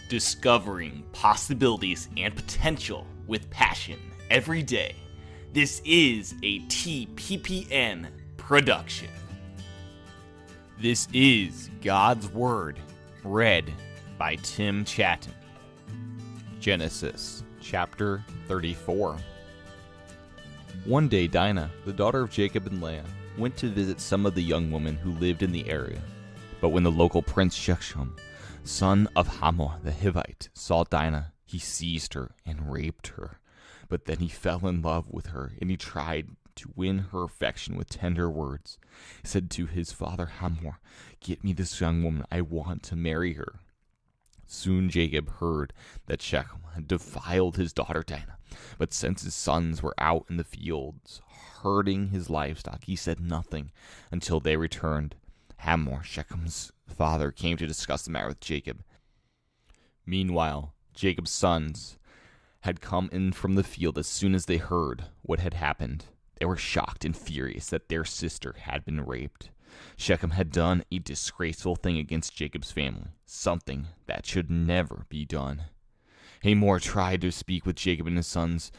Discovering possibilities and potential with passion every day. This is a TPPN production. This is God's Word, read by Tim Chaten. Genesis chapter 34. One day Dinah, the daughter of Jacob and Leah, went to visit some of the young women who lived in the area. But when the local prince Shechem, son of Hamor the Hivite, saw Dinah, he seized her and raped her. But then he fell in love with her, and he tried to win her affection with tender words. He said to his father Hamor, "Get me this young woman, I want to marry her." Soon Jacob heard that Shechem had defiled his daughter Dinah, but since his sons were out in the fields herding his livestock, he said nothing until they returned. Hamor, Shechem's father, came to discuss the matter with Jacob. Meanwhile, Jacob's sons had come in from the field as soon as they heard what had happened. They were shocked and furious that their sister had been raped. Shechem had done a disgraceful thing against Jacob's family, something that should never be done. Hamor tried to speak with Jacob and his sons.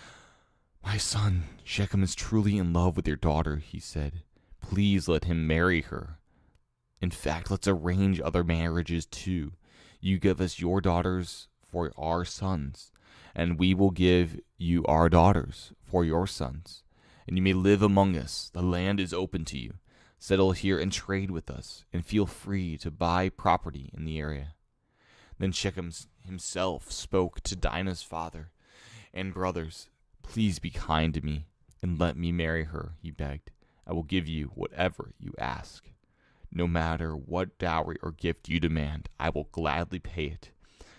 "My son, Shechem is truly in love with your daughter," he said. "Please let him marry her. In fact, let's arrange other marriages too. You give us your daughters for our sons, and we will give you our daughters for your sons. And you may live among us. The land is open to you. Settle here and trade with us, and feel free to buy property in the area." Then Shechem himself spoke to Dinah's father and brothers. "Please be kind to me and let me marry her," he begged. "I will give you whatever you ask. No matter what dowry or gift you demand, I will gladly pay it.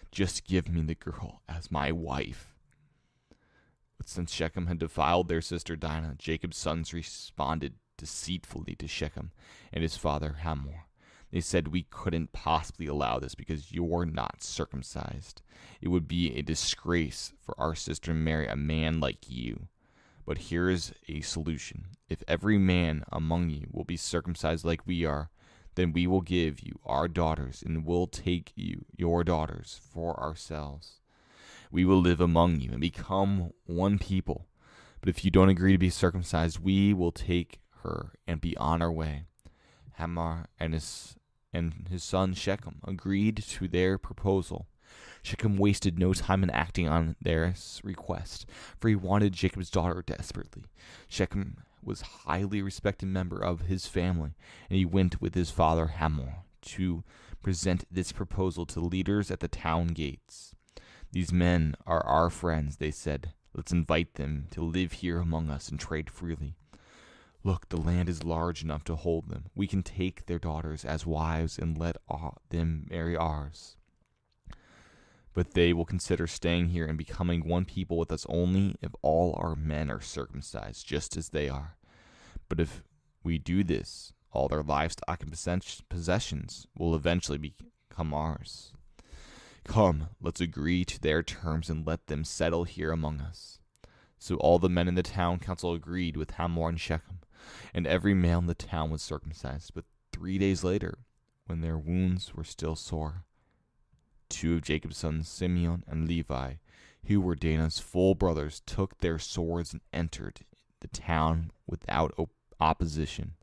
Just give me the girl as my wife." But since Shechem had defiled their sister Dinah, Jacob's sons responded deceitfully to Shechem and his father Hamor. They said, "We couldn't possibly allow this because you're not circumcised. It would be a disgrace for our sister to marry a man like you. But here's a solution. If every man among you will be circumcised like we are, then we will give you our daughters, and will take you your daughters for ourselves. We will live among you and become one people. But if you don't agree to be circumcised, we will take her and be on our way." Hamor and his son Shechem agreed to their proposal. Shechem wasted no time in acting on their request, for he wanted Jacob's daughter desperately. Shechem was a highly respected member of his family, and he went with his father Hamor to present this proposal to the leaders at the town gates. "These men are our friends," they said. "Let's invite them to live here among us and trade freely. Look, the land is large enough to hold them. We can take their daughters as wives and let them marry ours. But they will consider staying here and becoming one people with us only if all our men are circumcised, just as they are. But if we do this, all their livestock and possessions will eventually become ours. Come, let's agree to their terms and let them settle here among us." So all the men in the town council agreed with Hamor and Shechem, and every male in the town was circumcised. But 3 days later, when their wounds were still sore, 2 of Jacob's sons, Simeon and Levi, who were Dinah's full brothers, took their swords and entered the town without opposition.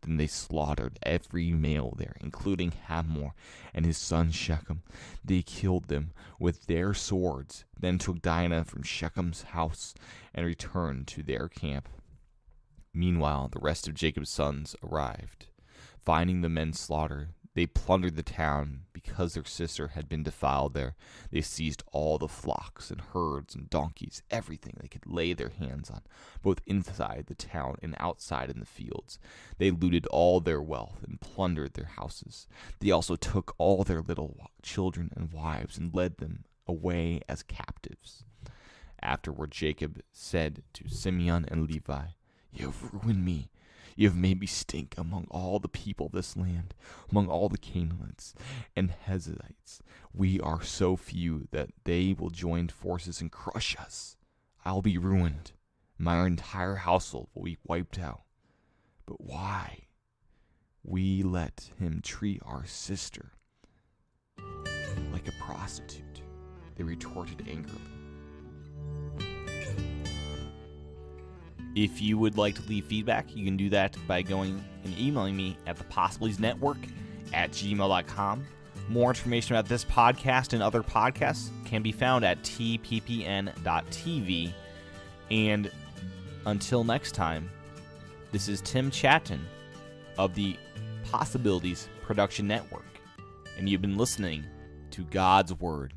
Then they slaughtered every male there, including Hamor and his son Shechem. They killed them with their swords, then took Dinah from Shechem's house and returned to their camp. Meanwhile, the rest of Jacob's sons arrived. Finding the men slaughtered, they plundered the town. Because their sister had been defiled there, they seized all the flocks and herds and donkeys, everything they could lay their hands on, both inside the town and outside in the fields. They looted all their wealth and plundered their houses. They also took all their little children and wives and led them away as captives. Afterward, Jacob said to Simeon and Levi, "You have ruined me. You have made me stink among all the people of this land, among all the Canaanites and Hezzites. We are so few that they will join forces and crush us. I will be ruined. My entire household will be wiped out. But why? We let him treat our sister like a prostitute." they retorted angrily. If you would like to leave feedback, you can do that by going and emailing me at thepossibilitiesnetwork@gmail.com. More information about this podcast and other podcasts can be found at tppn.tv. And until next time, this is Tim Chaten of the Possibilities Production Network, and you've been listening to God's Word.